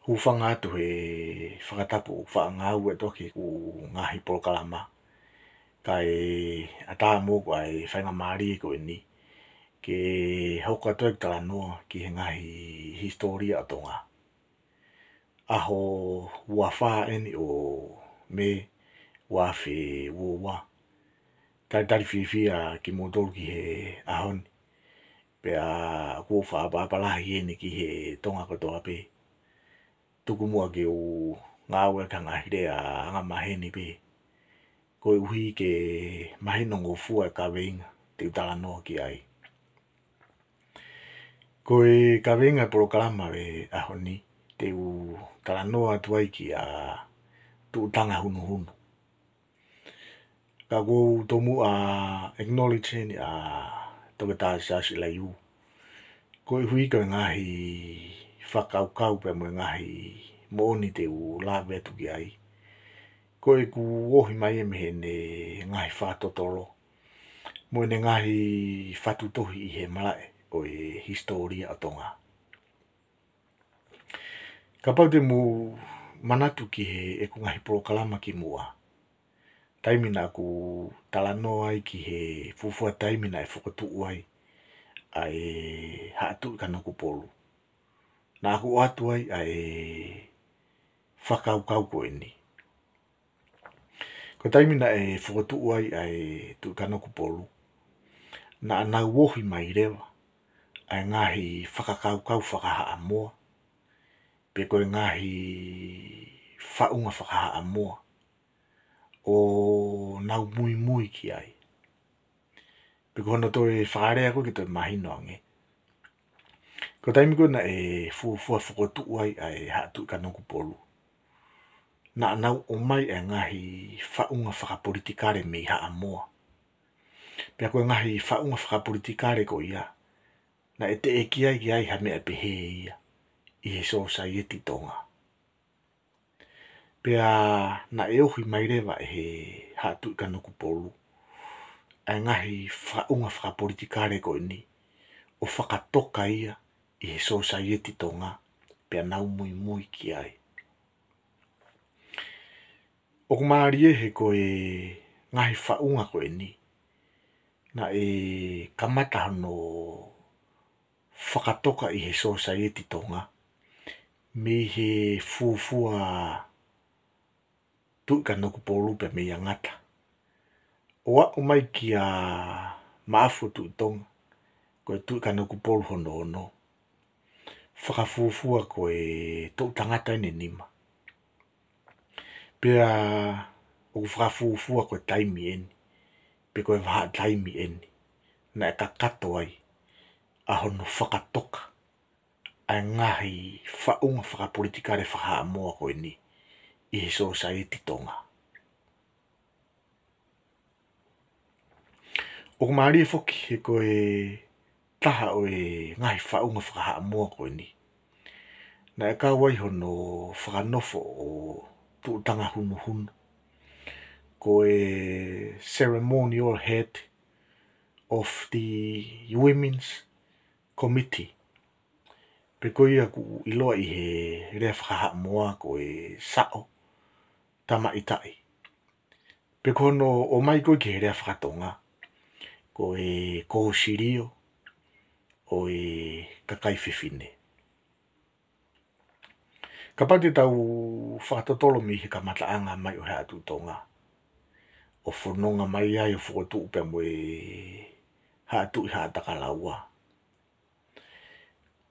hufanga atu he whakatapu whaangau e toki ku ngahi polokalama. Kai ata moku ai whainga maari ko ni. Ke hoka toi tala noa ki he ngahi Hisitolia atonga. Aho wafaa eni o me wafe wowa. Tari whiwhia ki modolu ki he ahoni. Pea kuofa apalahi eni ki he tonga kotoa pe. Tuku mua ki o ngāwe kanga hirea anga maheni pe. Koe uhi ke mahino ngofua e ka weinga te utala noa ki ai. Koe ka weinga e polokalama we ahoni te u tala noa tuai ki a tu utanga hunu hunu. Ka kou tomu a acknowledge ni a toke tāsasi la iu. Koe hui koe ngahi whakaukau pe mo ngahi mooni te u lawe atu ki ai. Koe ku ohi mai e mehe ne ngahi whatotolo. Mo ne ngahi whatutohi i he malae o e Hisitolia atonga. Ka pau te mu manatu ki he e ku ngahi polokalama ki mua. Taimina ku tala noa ai ki he fufua taimina e whakatuu ai. Ai haa Tu'i Kanokupolu. Nā aku atu ai ai whakaukau ko eni. Ko taimina e whakatuu ai Tu'i Kanokupolu. Nā anau wohi mai rewa. Ai ngahi whakakaukau whakahaa moa. Pe koe ngahi whaunga whakahaa moa. O nau mui mui ki ai. Pe kono toi whakarea koe ki toi mahino ange. Ko taimi koe na e fuafua whakotuu ai haa Tu'i Kanokupolu. Na anau o mai e ngahi whaunga whakapolitikare me haa moa. Pea koe ngahi whaunga whakapolitikare ko ia. Na e te eki ai ki ai ha mea pehe ia. I he society tonga. Pea na e ohi mai rewa e he haa Tu'i Kanokupolu. Ai ngahi whaunga whakapolitikare ko ni. O whakatoka ia i he society tonga. Pea nau mui mui ki ai. O kumaari e he koe ngahi whaunga ko ni. Na e kamata no whakatoka i he society tonga. Me he fuafua Tu'i Kanokupolu pe me angata. O a umai ki a maafu Tu'i tonga. Koe Tu'i Kanokupolu hono. Whakafuafua koe tau tangata ine nima. Pea o whakafuafua koe taimi eni. Pe koe waha taimi eni. Na e kakato ai. Ahono whakatoka. Ai ngahi whaunga whakapolitikare whakaa moa koe ni. I he society tonga. O kumaari e whoki he koe taha o e ngahi whaunga whakaa moa koe ni. Na e ka waihono whakanofo o tuutanga hunu hunu. Koe ceremonial head of the Women's Committee. Pe koe ia ku iloa i he rea whakahaa moa koe sao Atamata'ila. Pe kono o mai koe ki he rea whakatonga. Koe kōsirio o e kakai whiwhine. Ka pate tau whakatotolo mi he kamataanga mai o hea tutonga. O whanonga mai ai o whakotu upe mo e haa Tu'i haa takalaua.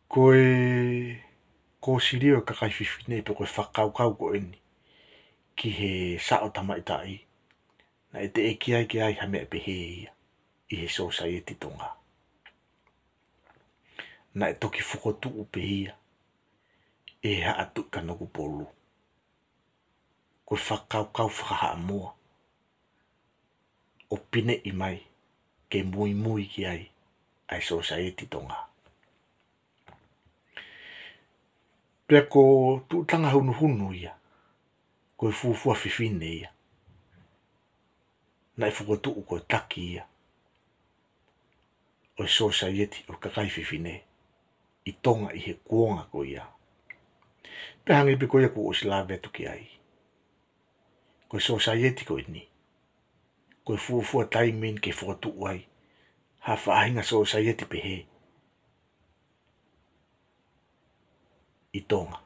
Koe kōsirio kakai whiwhine pe koe whakaukau ko eni. Ki he sao Atamata'ila. Na e te eki ai ki ai ha mea pehe ia. I he society tonga. Na e toki whakotu upe ia. E haa Tu'i Kanokupolu. Koe whakaukau whakahaa moa. O pine i mai. Ke mui mui ki ai. Ai society tonga. Pea ko tuutanga hunu hunu ia. Koe fuafua whiwhine ia. Na e whakotu koe taki ia. O society o kakai whiwhine. I tonga i he kuonga ko ia. Pe hangi pe koia ku osila vetu ki ai. Ko society ko ni. Ko fu timing ke fotu wai. Ha whahinga society pe he. I tonga.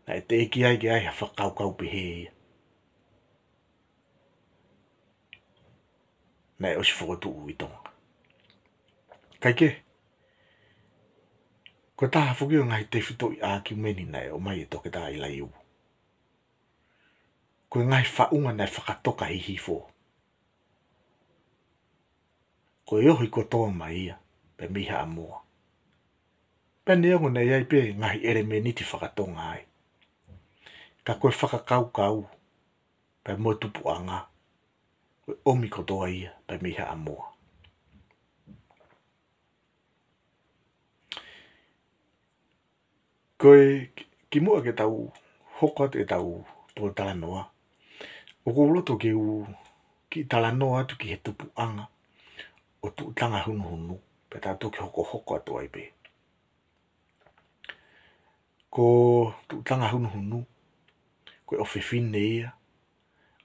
Na e te eki ai ki ai ha whakau pe he. Na e osi fotu i tonga. Kai ke. Ko taha whuki o ngai te whito i a ki meni na e o mai e toke tā i lai u. Ko ngai whaunga na e whakatoka hi hifo. Ko e ohi ko toa mai ia, pe miha a mua. Pe neongo na iai pe ngahi ere me niti whakatonga ai. Ka koe whakakau, pe mo tupu anga. Koe omi ko toa ia, pe miha a mua. Koe ki mua ke tau hoko te tau tō talanoa. O ko roto ke u ki talanoa atu ki he tupu anga. O tu tanga hunu, pe tā toki hoko atu ai pe. Ko tu tanga hunu, ko ofefine ia,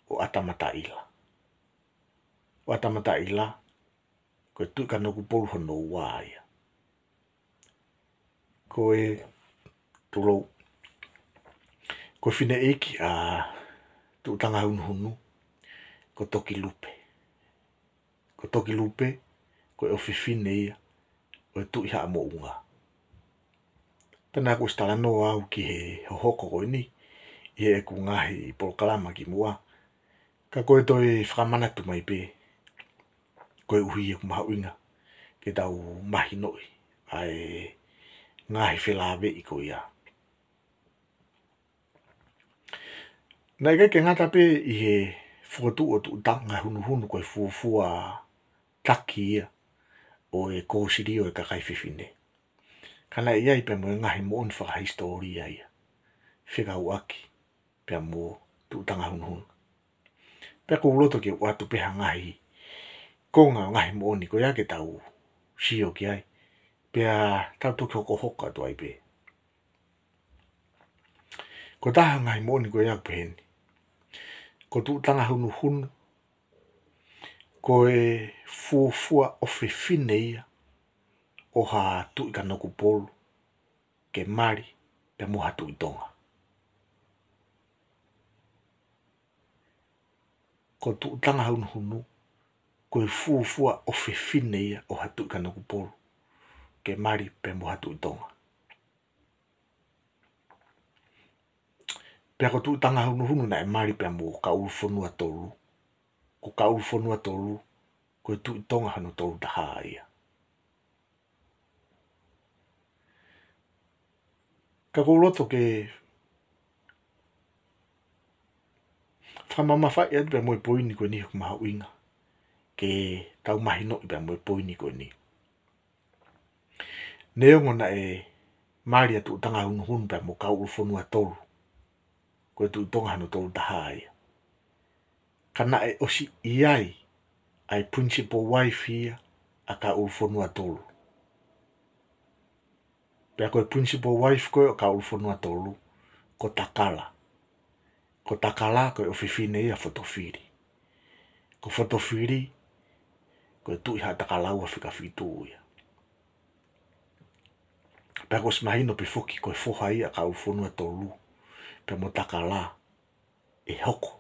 o Atamata'ila. O Atamata'ila, ko Tu'i Kanokupolu hono ia. Ko e tulo, ko fine eki a tu tanga hunu, ko toki lupe. Ko toki lupe, ko ofefine ia, o tu'i haa mo unga. Pena ko stala no au ki he hoko ko ni, i he ku ngahi polokalama ki mua. Ka koe toi whakamana tu mai pe, koe uhi e kumahauinga, ke tau mahi noi, ai ngahi whelāwe i ko ia. Nai kai ke ngata pe i he whakatu o tu tanga hunu koe fuafua taki ia, o e kōsiri o e kakai whiwhine. Kana iai pe mo ngahi mo on whaka Hisitolia ia. Whika uaki, pe mo tu tanga hunu. Pe ko uloto ke watu pe hangahi. Konga ngahi mo oni ko ia ke tau sio ki ai. Pe a tau toki hoko atu ai pe. Ko taha ngahi mo oni ko ia pe heni. Ko tu tanga hunu. Ko e fuafua ofefine ia. O ha Tu'i Kanokupolu. Ke mari pe mo hatu i tonga. Ko tu tanga hunu. Ko e fuafua ofefine ia o ha Tu'i Kanokupolu. Ke mari pe mo hatu i tonga. Pea ko tu tanga hunu na e mari pe mo ka ufonua tolu. Ko ka ufonua tolu. Ko e tu i tonga hano tolu taha ia. Ka ko roto ke whamama whai atu pe mo e poini ko ni kumahauinga. Ke tau mahi no i pe mo e poini ko ni. Neongo na e mari atu tanga hunu pe mo ka ufonua tolu. Ko e tu i tonga hano tolu taha ia. Kana e osi iai ai principal wife ia a ka ufonua tolu. Pea ko e principal wife ko ka ufonua tolu. Ko takala. Ko takala ko e ofefine ia fotofiri. Ko fotofiri ko e tu'i haa takalau a whika whitu ia. Pea ko smahino pe foki ko e foha ia ka ufonua tolu. Pea mo takala e hoko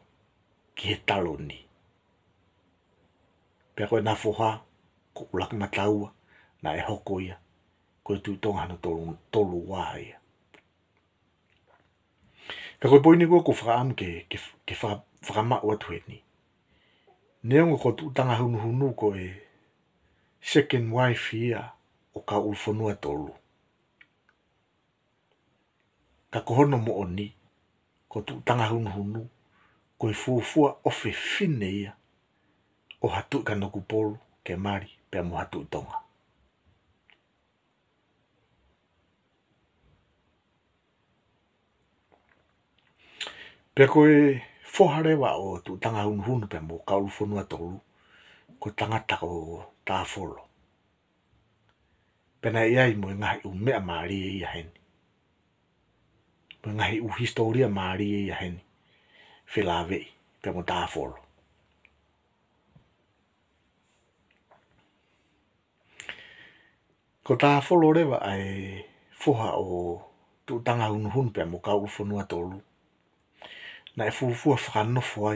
ki he talo ni. Pea ko e na foha ko ulaki mataua na e hoko ia. Ko e tu'i tonga hano tolu wā ia. Ka koe poini ko whakaamu ke whakamau atu he ni. Neongo ko tu tanga hunu ko e second wife ia o ka ufonua tolu. Ka ko hono mo oni ko tu tanga hunu ko e fuafua ofefine ia o ha Tu'i Kanokupolu ke mari pe mo hatu i tonga. Pea ko e whoharewa o tu tanga hunu pe mo ka ufonua tolu. Ko tangata ko tāwholo. Pena iai mo ngahi u mea maari ia heni. ngahi u Hisitolia maari e heni whilawe pe mo tāwholo. Ko tāwholo rewa ai whoha o tūtanga hunuhunu pe mo kau whanua tolu. Na e fuafua whakanofo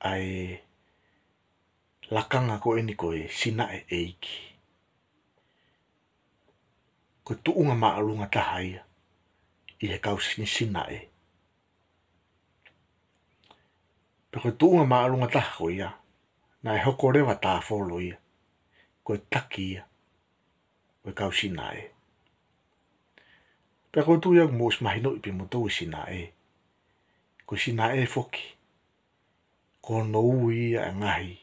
ai lakanga ko eni ko e sina e eiki. Ko tuunga maalunga taha ia i he kau sina e. Pe ko tuunga maalunga taha ko ia na e hoko rewa tāwholo ia ko e taki ia ko e kau sina e. Pe ko tu ia mo smahino i pe mo tau sina e. Ko sina e foki. Ko nounou ia e ngahi.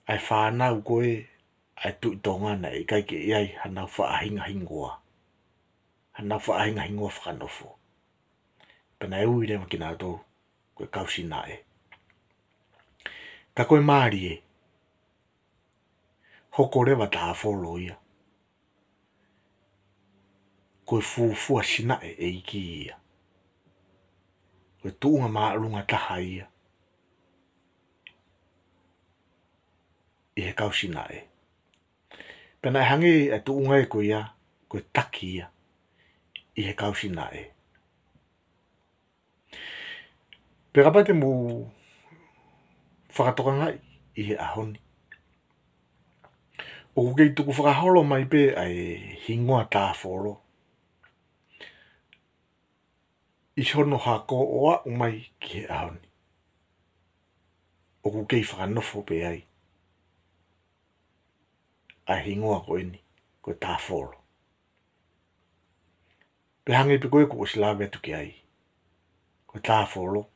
Ai whanau koe ai tu'i tongana i kaike iai hanau whaahinga hingoa. Hanau whaahinga hingoa whakanofo. Pena e ui rewa ki nā tau koe kau sina e. Ka koe maari e. Hoko rewa tāwholo ia. Koe fuafua sina e eiki ia. Koe tuunga maalunga taha ia. I he kau sina e. Pena e hangi e tuunga e koe ia. Koe taki ia. I he kau sina e. Pera pate mo whakatoka ngai i he ahoni. O kukei tuku whakaholo mai pe ai hingoa tāwholo. I hono hako oa umai ki he ahoni. O kukei whakanofo pe ai. Ai hingoa ko eni, ko tāwholo. Pe hangi pe koe ko o silawe atu ki ai. Ko tāwholo.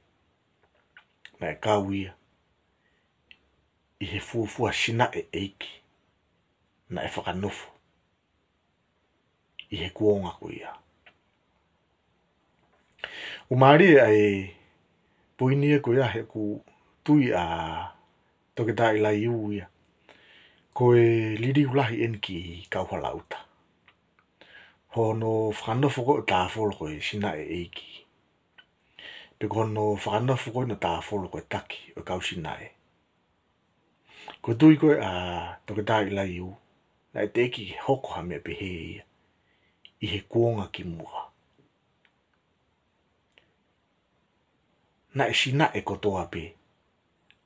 Na e kau ia. I he fuafua sina e eiki. Na e whakanofo. I he kuonga ko ia. O maari ai poinia ko ia he ku tui a Atamata'ila iu ia. Ko e liri ulahi en ki kauhala uta. Hono whakanofo ko o tāwholo ko e sina e eiki. Pe hono whakanofo ko na tāwholo ko e taki o kau sina e. Ko tui ko a Atamata'ila iu. Na e teki hoko ha mea pehe ia. I he kuonga ki mua. Na e sina e kotoa pe.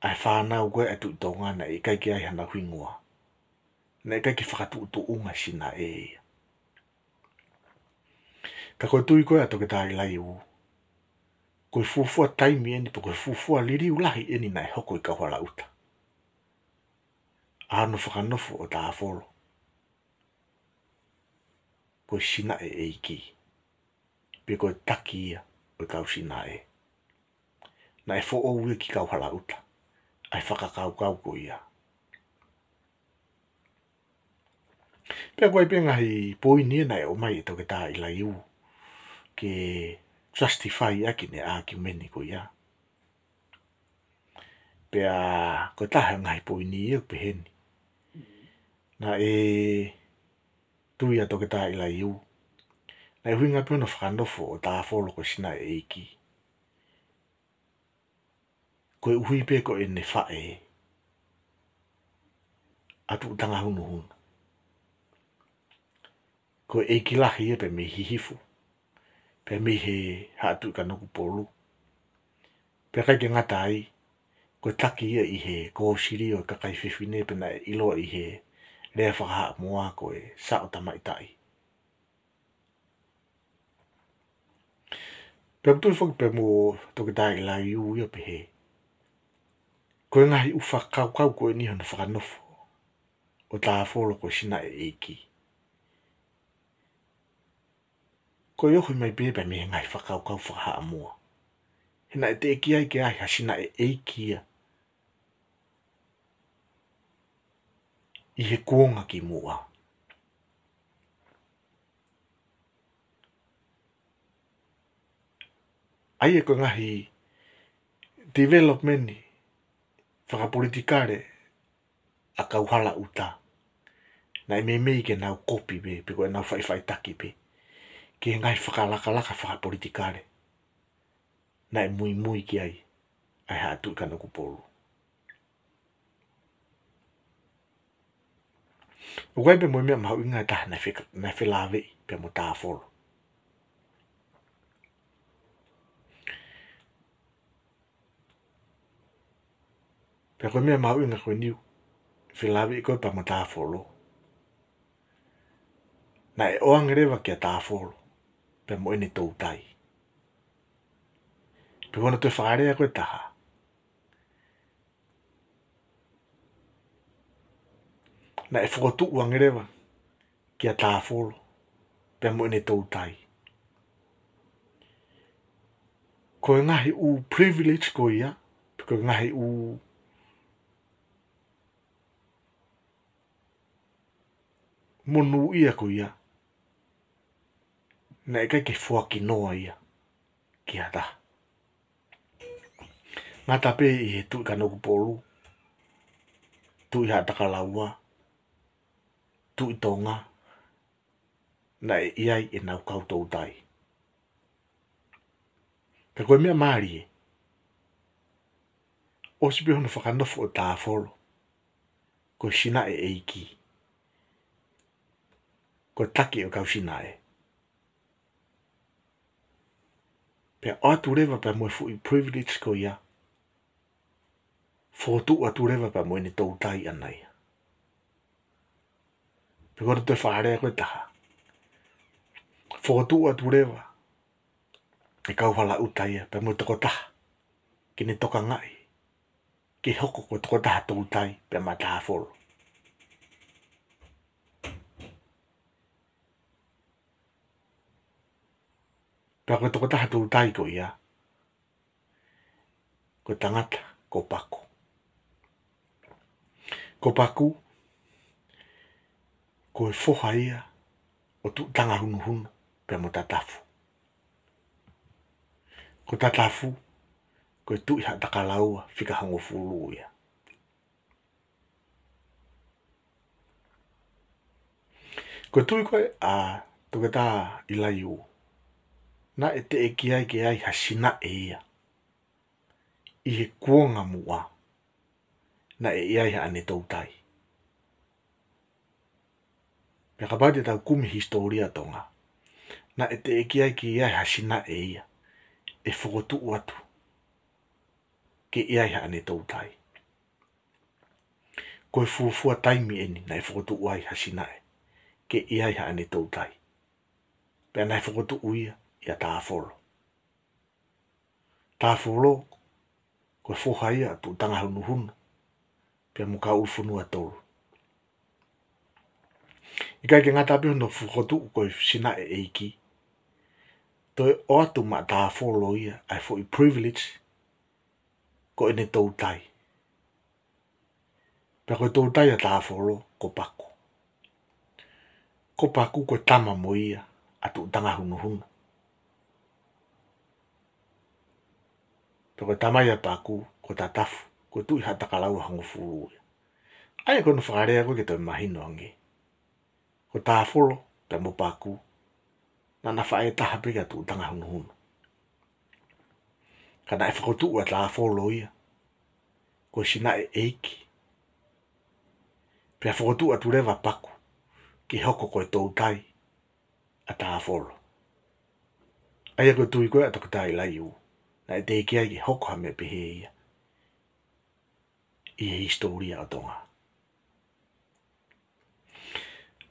Ai whanau koe atu i tongana e kaiki ai hana huingoa. Na e kaiki whakatu unga sina e ia. Ka koe tui koe Atamata'ila iu. Koe fuafua taimi eni po koe fuafua liri ulahi eni na e hoko i kauhala uta. Ano whakanofo o tāwholo. Koe sina e eiki. Pe koe taki ia o kau sina e. Na e fo o ue ki kauhala uta. Ai whakakau ko ia. Pea koe pe ngahi poinia na e o mai Atamata'ila iu. Ke justify aki ne argumenti ko ia. Pea koe taha ngahi poinia pe heni. Na e tui Atamata'ila iu. Na e huinga puna whakanofo o tāwholo ko sina e eiki. Koe uhui pe ko e ne whae. Atu utanga hunuhunu. Koe eiki lahi e pe me hihifu. Pe me he ha Tu'i Kanokupolu. Pe kai ke ngata ai. Koe taki ia i he kōsiri o kakai whiwhine pe na iloa i he rea whakaha moa koe sa o tamaitai. Pe tui whaki pe mo Atamata'ila iu ia pe he. Koe ngahi u whakau koe ni hana whakanofo. O tāwholo koe sina e eiki. Koe ohi mai pe me ngahi whakau whakaha moa. Hina e te eki ai ke ai ha sina e eiki ia. I he kuonga ki mua. Ai e koe ngahi development whakapolitikare a kauhala uta. Na e mei ke nau kopi pe koe nau whaiwhai taki pe. ki ngai whakalaka whakapolitikare. Na e mui ki ai ha Tu'i Kanokupolu. Ugai pe mo mea mahau inga taha na whilawe pe mo tāwholo. Pe koe mea mahau inga koe niu whilawe koe pa mo tāwholo. Na e oangerewa kia tāwholo pe mo ene tau tai. Pe kono te whakarea koe taha. Na e whakotu uangerewa kia tāwholo pe mo ene tau tai. Koe ngahi u privilege ko ia, pe koe ngahi u monu ia ko ia. Na e kai ke whuaki noa ia ki hata. Ngā tape i he Tu'i Kanokupolu, Tu'i Hataka Tu'i Tonga, na e iai e nau koutou tai. Ka koe mea maari e, o sipe hono whakanofo o tāwholo, koe sina e eiki, koe taki o kau sina e. Pea o atu rewa pa moe fu i privilege ko ia, fotu atu rewa pa moe ne tau tai anai. Pe koe te whaarea koe taha. Fotu atu rewa, e kau hala utaia, pa moe toko taha, ki ne toka ngai, ki hoko koe toko taha tau tai, pe ma tāwholo. Pea koe toko taha tau tai ko ia, koe tangata, ko paku. Ko paku, koe whoha ia, o tu tanga hunu, pe mo tatafu. Ko tatafu, koe Tu'i Hataka whika hango fulu ia. Ko tui koe a toke tā ilai u. Na e te e ki ai hasina e ia. I he kuonga mua. Na e iai ha ane tau tai. Pea ka pāte tau kumi Hisitolia tonga. Na e te e ki ai hasina e ia. E whakotu atu. Ke iai ha ane tau tai. Koe fuafua taimi eni na e whakotu ai hasina e. Ke iai ha ane tau tai. Pea na e whakotu uia ia tāwholo. Tāwholo, koe whoha ia tu tanga hunu. Pea muka ulfunua tolu. I kai ke ngata api hono whakotu koe sina e eiki. Toi o atu ma tāwholo ia ai fo i privilege ko ene tau tai. Pea koe tau tai a tāwholo ko paku. Ko paku koe tama mo ia atu tanga hunu. Pea koe tama ia paku ko tatafu ko Tu'i Hataka hango fulu ia. Ai kono whakarea koe ke toi mahino ange. Ko tāwholo pea mo paku na whae taha pika tu tanga hunu. Kana e whakotu ua tāwholo ia. Ko sina e eiki. Pea whakotu atu rewa paku. Ki hoko koe tau tai. A tāwholo. Aia koe tui koe atako tai lai u. Na e te eki ai ki hoko ha me pehe ia. I he Hisitolia o tonga.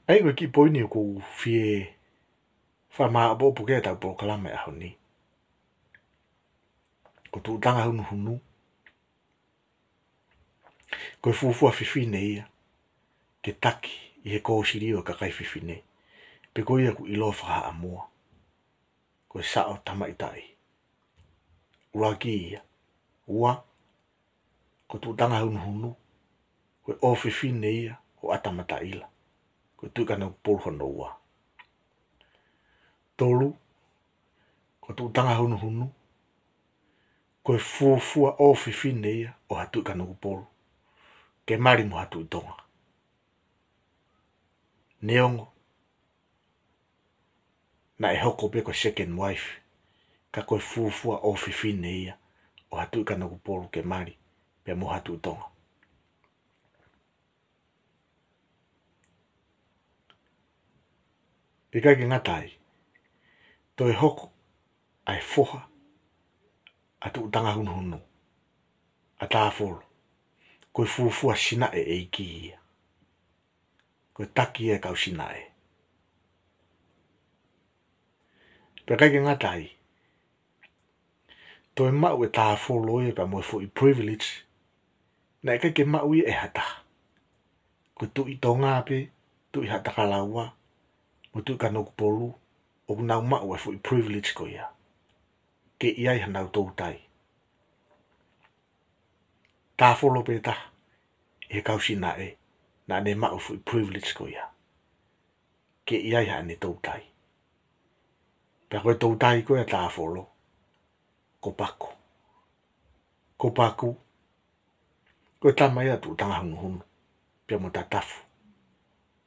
Ai koe ki poini o kou fie. Whamaa apopo kea tau polokalama e honi. Ko tu tanga hunu. Koe fuafua fifine ia. Ke taki i he kōsiri o kakai fifine. Pe koe ia ku ilo whaha amoa. Koe sao Atamata'ila. Ua ki ia. Ua. Ko tu tanga hunu. Koe ofefine ia o Atamata'ila. Koe Tu'i Kanokupolu hono ua. Tolu. Ko tu tanga hunu. Koe fuafua ofefine ia o Tu'i Kanokupolu. Ke mari mo hatu i tonga. Neongo. na e hoko pe ko second wife ka koe fuafua ofefine ia o Tu'i Kanokupolu ke mari pe mo hatu tonga. Pe kai ke ngatai to e hoko ai foha atu tanga hono ata folo koe fuafua sina e eiki ia koe taki e kau sina e. Pe kai ke ngatai to e mau e ta folo e pa mo fo I privilege na e kai ke mau e hata ko Tu'i tonga pe Tu'i hata kalaua mo Tu'i Kanokupolu o nau mau e fo I privilege ko ia ke ia I hanau tau tai ta folo pe ta e kau sina e na ne mau fo I privilege ko ia ke ia I hane tau tai pe koe tau tai ko e ta folo ko paku ko tamai atu tanga hono pe mo tatafu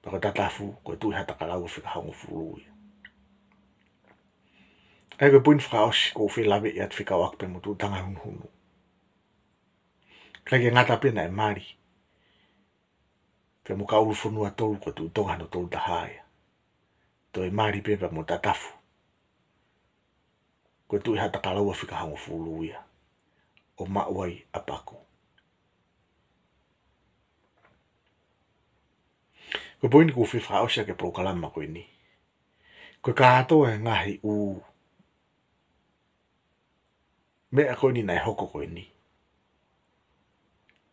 pe ko tatafu ko Tu'i hata kalaua fika hango fulu ia ai ko puin fraus ko fe lave ia fika wak pe mo tu tanga hono kai ke ngata pe na e mari pe mo ka ulu fonua tolu ko tu tonga no tolu tahaya to e mari pe mo tatafu ko Tu'i hata kalaua fika hango fulu ia o mauai apako. Ko poini ko fi fraus ke polokalama ko ini ko ka ato e ngahi u me ko ni nai hoko ko ini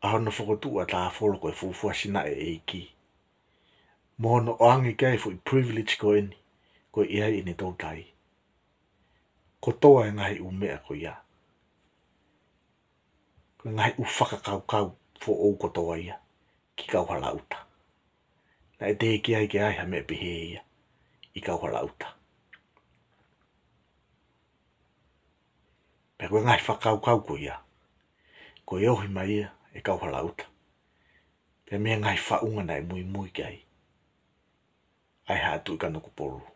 a hono fokotu ata folo ko fuafua sina e eiki mo no angi kai fo I privilege ko ini ko ia ini tau tai ko toa e ngahi u mea ko ia ko ngahi u whakakau fo o ko toa ia ki kau halauta na e te ki ai ke ai ha me pihe ia I kau halauta pe ko ngahi whakakau ko ia ko e ohi mai ia e kau halauta pe mea ngahi whaunga na e mui ki ai ha Tu'i Kanokupolu.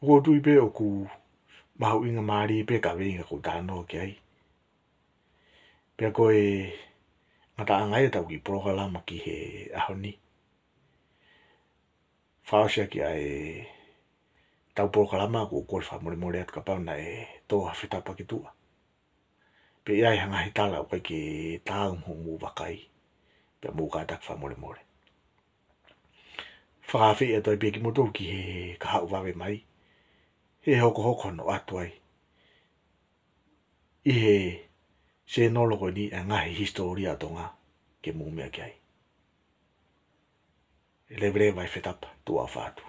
Ko tui pe o ku mahu inga maari pe ka venga ko tano ki ai. Pe ko e ngata angai tau ki polokalama ki he ahoni. Whaosia ki ai tau polokalama ko kore whamore atu ka pau na e toa whitapa ki tua. Pe iai hanga hitala o kai ki tāung hongu wakai. Pe mō kātak whamore. Whakawhi e toi pe ki motou ki he kahau wawe mai. He hoko no atu ai. I he se noloko ni a ngahi Hisitolia tonga ke mumea ki ai. E lebre vai whetapa tua whātu.